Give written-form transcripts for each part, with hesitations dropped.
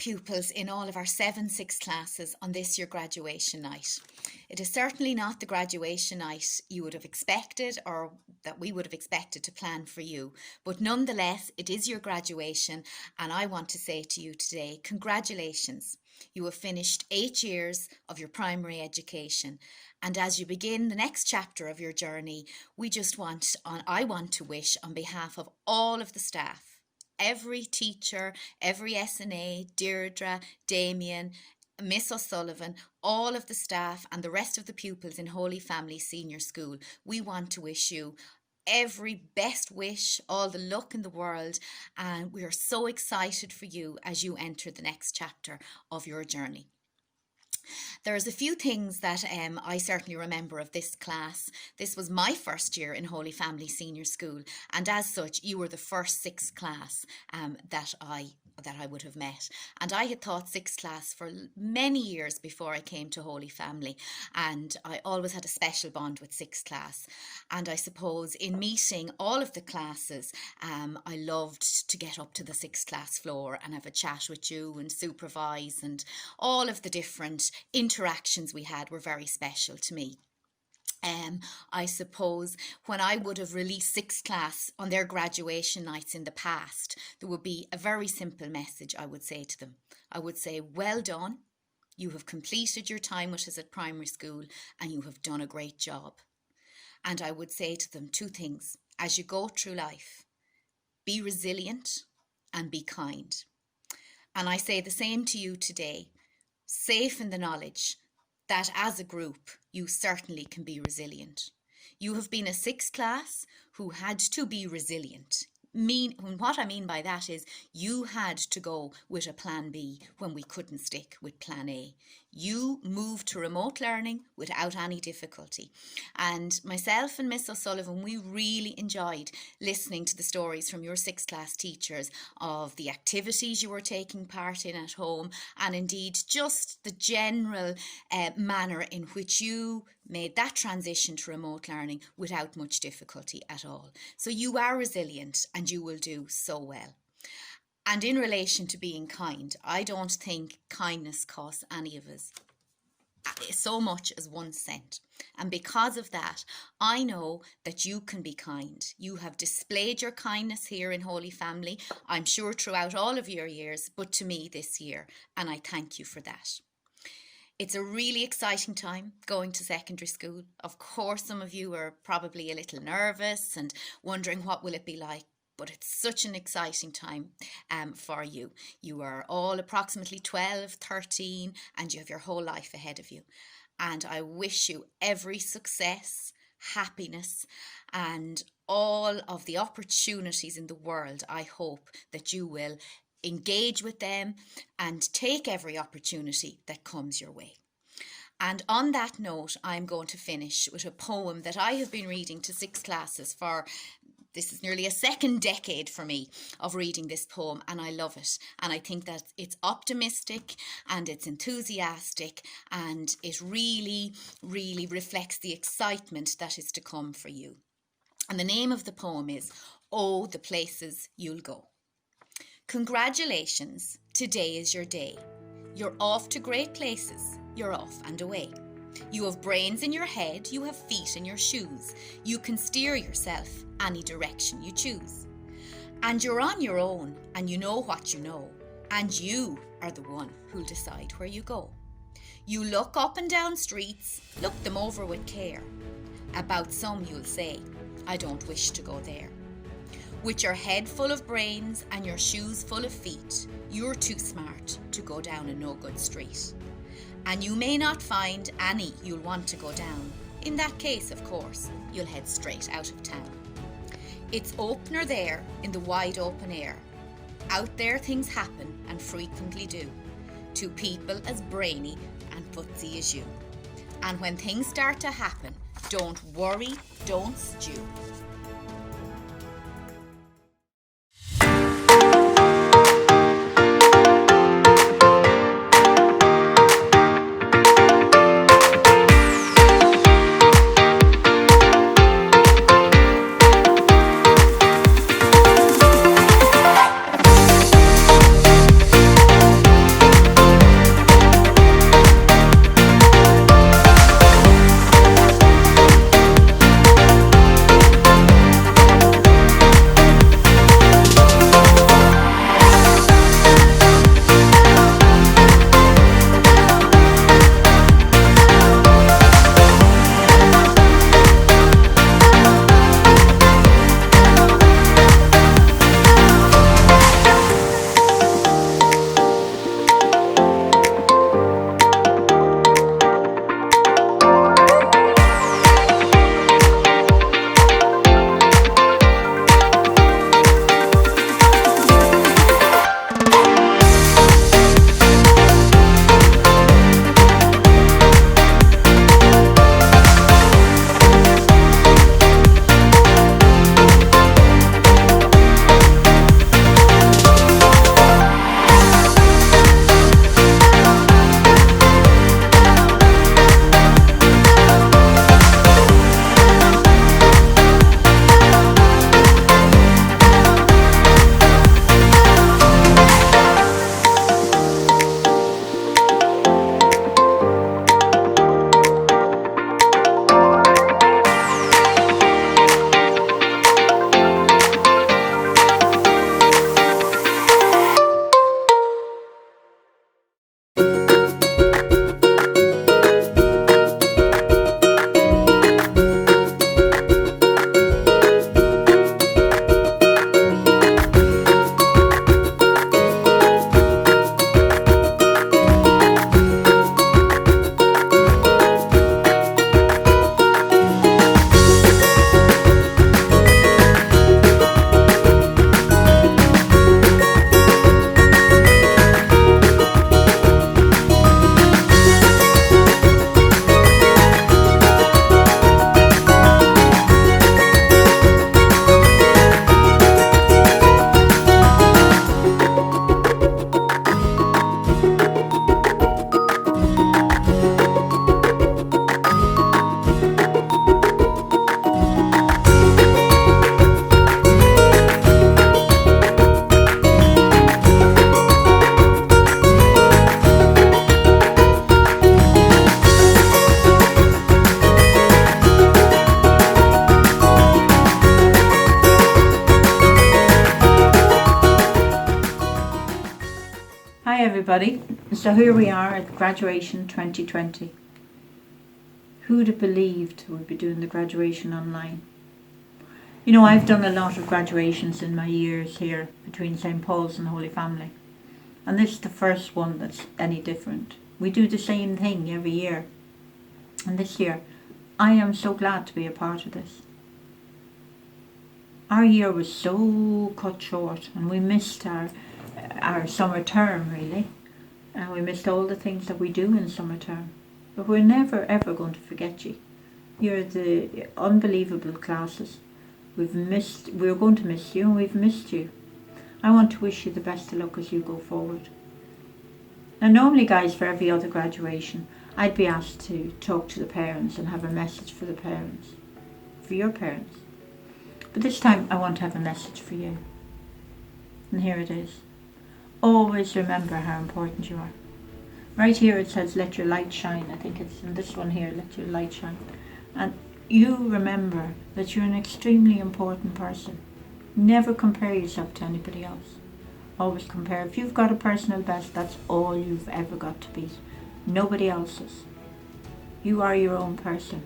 pupils in all of our 7/6 classes on this year graduation night. It is certainly not the graduation night you would have expected or that we would have expected to plan for you, but nonetheless it is your graduation, and I want to say to you today, congratulations. You have finished 8 years of your primary education, and as you begin the next chapter of your journey, I want to wish on behalf of all of the staff, every teacher, every S&A, Deirdre, Damien, Miss O'Sullivan, all of the staff and the rest of the pupils in Holy Family Senior School, we want to wish you every best wish, all the luck in the world, and we are so excited for you as you enter the next chapter of your journey. There's a few things that I certainly remember of this class. This was my first year in Holy Family Senior School, and as such you were the first 6th class that I would have met. And I had taught 6th class for many years before I came to Holy Family, and I always had a special bond with 6th class. And I suppose in meeting all of the classes, I loved to get up to the 6th class floor and have a chat with you and supervise, and all of the different interactions we had were very special to me. I suppose when I would have released 6th class on their graduation nights in the past, there would be a very simple message I would say to them. I would say, well done, you have completed your time with us at primary school and you have done a great job. And I would say to them 2 things. As you go through life, be resilient and be kind. And I say the same to you today, safe in the knowledge that as a group, you certainly can be resilient. You have been a 6th class who had to be resilient. What I mean by that is you had to go with a plan B when we couldn't stick with plan A. You moved to remote learning without any difficulty. And myself and Miss O'Sullivan, we really enjoyed listening to the stories from your 6th class teachers of the activities you were taking part in at home, and indeed just the general manner in which you made that transition to remote learning without much difficulty at all. So you are resilient and you will do so well. And in relation to being kind, I don't think kindness costs any of us so much as 1 cent. And because of that, I know that you can be kind. You have displayed your kindness here in Holy Family, I'm sure throughout all of your years, but to me this year, and I thank you for that. It's a really exciting time going to secondary school. Of course, some of you are probably a little nervous and wondering what will it be like, but it's such an exciting time for you. You are all approximately 12, 13, and you have your whole life ahead of you. And I wish you every success, happiness, and all of the opportunities in the world. I hope that you will engage with them and take every opportunity that comes your way. And on that note, I'm going to finish with a poem that I have been reading to 6th classes for, this is nearly a 2nd decade for me of reading this poem, and I love it. And I think that it's optimistic and it's enthusiastic, and it really, really reflects the excitement that is to come for you. And the name of the poem is, Oh, the Places You'll Go. Congratulations, today is your day. You're off to great places, you're off and away. You have brains in your head, you have feet in your shoes. You can steer yourself any direction you choose. And you're on your own, and you know what you know, and you are the one who'll decide where you go. You look up and down streets, look them over with care. About some you'll say, I don't wish to go there. With your head full of brains and your shoes full of feet, you're too smart to go down a no-good street. And you may not find any you'll want to go down. In that case, of course, you'll head straight out of town. It's opener there in the wide open air. Out there things happen and frequently do, to people as brainy and footsy as you. And when things start to happen, don't worry, don't stew. everybody. So here we are at graduation 2020. Who'd have believed we'd be doing the graduation online? You know, I've done a lot of graduations in my years here between St. Paul's and Holy Family. And this is the first one that's any different. We do the same thing every year. And this year, I am so glad to be a part of this. Our year was so cut short, and we missed our summer term, really. And we missed all the things that we do in summer term. But we're never ever going to forget you. You're the unbelievable classes. We're going to miss you, and we've missed you. I want to wish you the best of luck as you go forward. Now normally, guys, for every other graduation, I'd be asked to talk to the parents and have a message for the parents, for your parents. But this time I want to have a message for you. And here it is. Always remember how important you are. Right here it says, let your light shine. I think it's in this one here, let your light shine. And you remember that you're an extremely important person. Never compare yourself to anybody else. Always compare. If you've got a personal best, that's all you've ever got to beat. Nobody else's. You are your own person.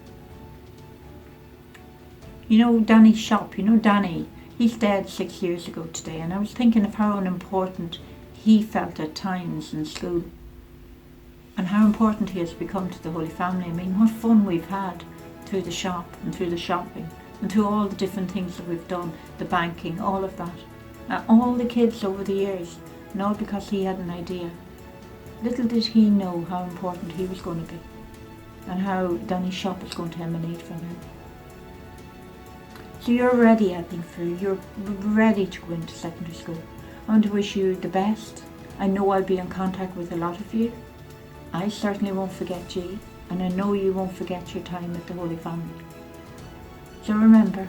You know Danny's shop, Danny, he's dead 6 years ago today, and I was thinking of how unimportant he felt at times in school and how important he has become to the Holy Family. I mean, what fun we've had through the shop and through the shopping and through all the different things that we've done, the banking, all of that. All the kids over the years, and all because he had an idea. Little did he know how important he was going to be and how Danny's shop is going to emanate from him. So you're ready, I think, you're ready to go into secondary school. I want to wish you the best. I know I'll be in contact with a lot of you. I certainly won't forget you, and I know you won't forget your time at the Holy Family. So remember,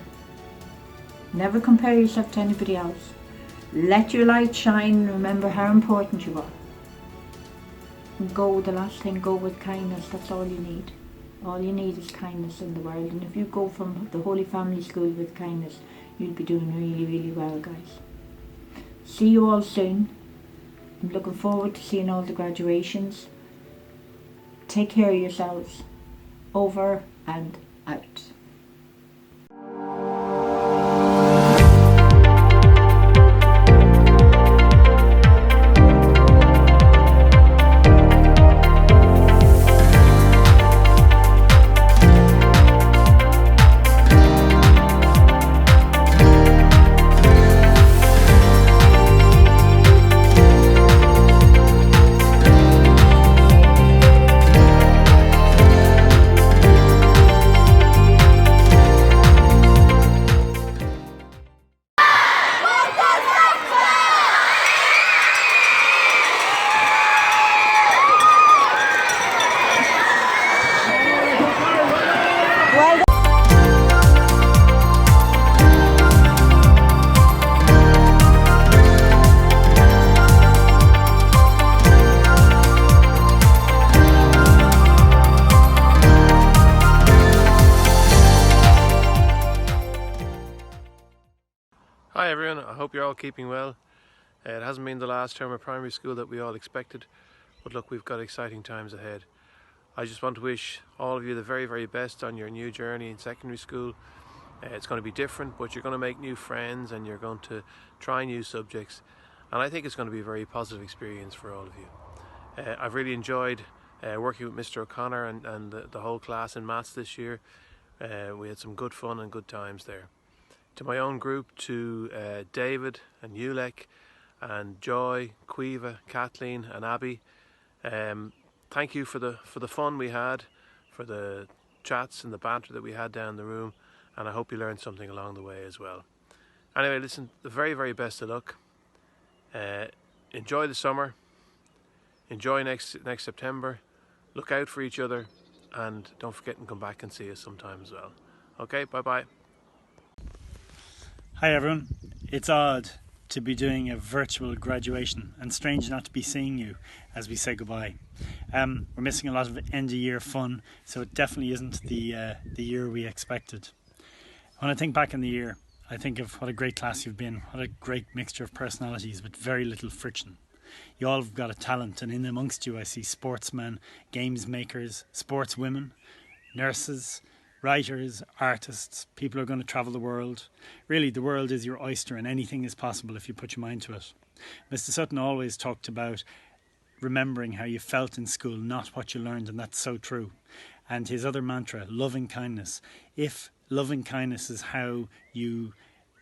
never compare yourself to anybody else. Let your light shine. Remember how important you are. And go, the last thing, go with kindness. That's all you need. All you need is kindness in the world. And if you go from the Holy Family School with kindness, you'll be doing really, really well, guys. See you all soon. I'm looking forward to seeing all the graduations. Take care of yourselves. Over and out. Hi everyone, I hope you're all keeping well. It hasn't been the last term of primary school that we all expected, but look, we've got exciting times ahead. I just want to wish all of you the very, very best on your new journey in secondary school. It's going to be different, but you're going to make new friends and you're going to try new subjects, and I think it's going to be a very positive experience for all of you. I've really enjoyed working with Mr. O'Connor and the whole class in maths this year. We had some good fun and good times there. To my own group, to David and Ulek and Joy, Quiva, Kathleen and Abby, thank you for the fun we had, for the chats and the banter that we had down the room, and I hope you learned something along the way as well. Anyway, listen, the very, very best of luck. Enjoy the summer, enjoy next September, look out for each other, and don't forget to come back and see us sometime as well. Okay, bye bye. Hi everyone, it's odd to be doing a virtual graduation and strange not to be seeing you as we say goodbye. We're missing a lot of end of year fun, so it definitely isn't the year we expected. When I think back in the year, I think of what a great class you've been, what a great mixture of personalities with very little friction. You all have got a talent, and in amongst you I see sportsmen, games makers, sportswomen, nurses, writers, artists, people who are going to travel the world. Really, the world is your oyster and anything is possible if you put your mind to it. Mr. Sutton always talked about remembering how you felt in school, not what you learned, and that's so true. And his other mantra, loving kindness. If loving kindness is how you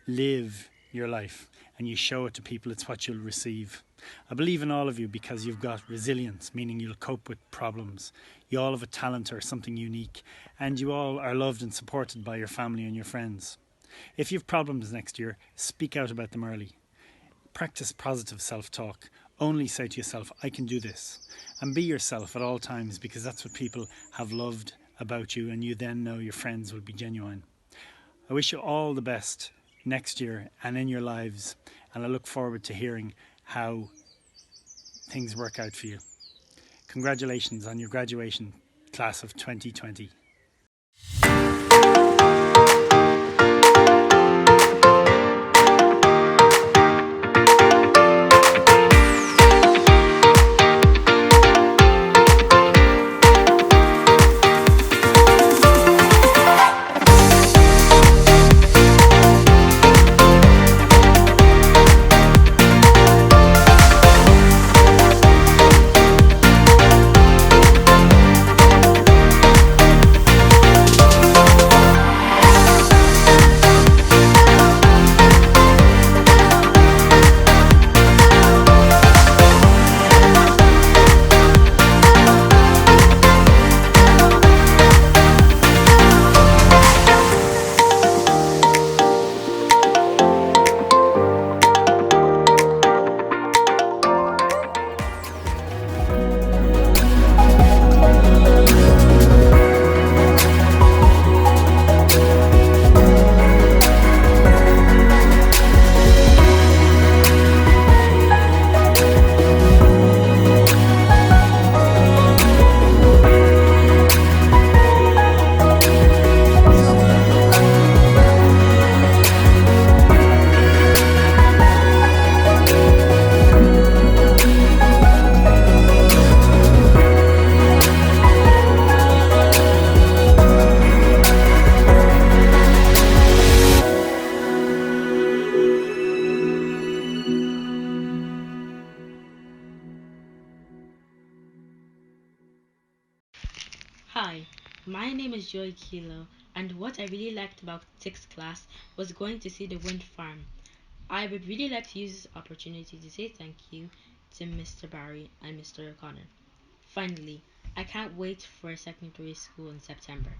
live your life and you show it to people, it's what you'll receive. I believe in all of you because you've got resilience, meaning you'll cope with problems. You all have a talent or something unique, and you all are loved and supported by your family and your friends. If you have problems next year, speak out about them early. Practice positive self-talk. Only say to yourself, I can do this. And be yourself at all times, because that's what people have loved about you, and you then know your friends will be genuine. I wish you all the best next year and in your lives, and I look forward to hearing how things work out for you. Congratulations on your graduation, class of 2020. Hi, my name is Joy Kilo, and what I really liked about 6th class was going to see the wind farm. I would really like to use this opportunity to say thank you to Mr. Barry and Mr. O'Connor. Finally, I can't wait for secondary school in September.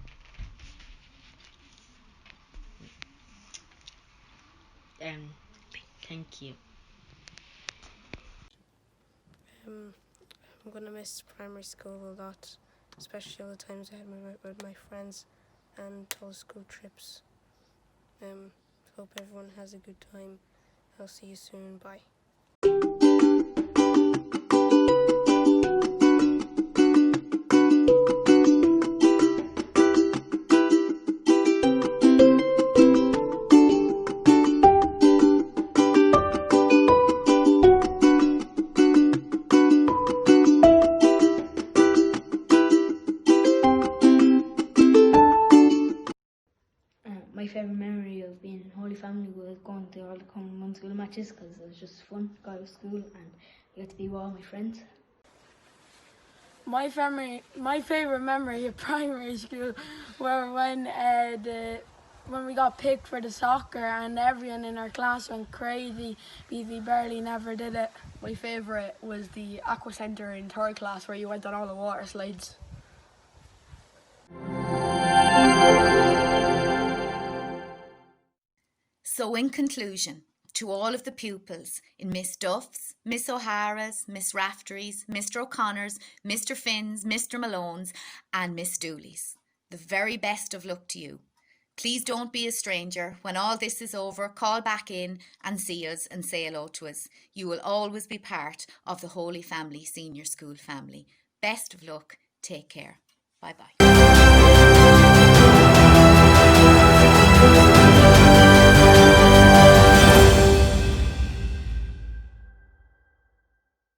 Thank you. I'm gonna miss primary school a lot, especially all the times I had with my friends and all the school trips. Hope everyone has a good time. I'll see you soon. Bye. My favourite memory of being in Holy Family was going to all the common school matches because it was just fun. Got out of school and I got to be with all my friends. My favourite memory of primary school were when we got picked for the soccer and everyone in our class went crazy because we barely never did it. My favourite was the aqua centre in 3rd class where you went on all the water slides. So in conclusion, to all of the pupils in Miss Duff's, Miss O'Hara's, Miss Raftery's, Mr. O'Connor's, Mr. Finn's, Mr. Malone's and Miss Dooley's, the very best of luck to you. Please don't be a stranger. When all this is over, call back in and see us and say hello to us. You will always be part of the Holy Family Senior School family. Best of luck. Take care. Bye-bye.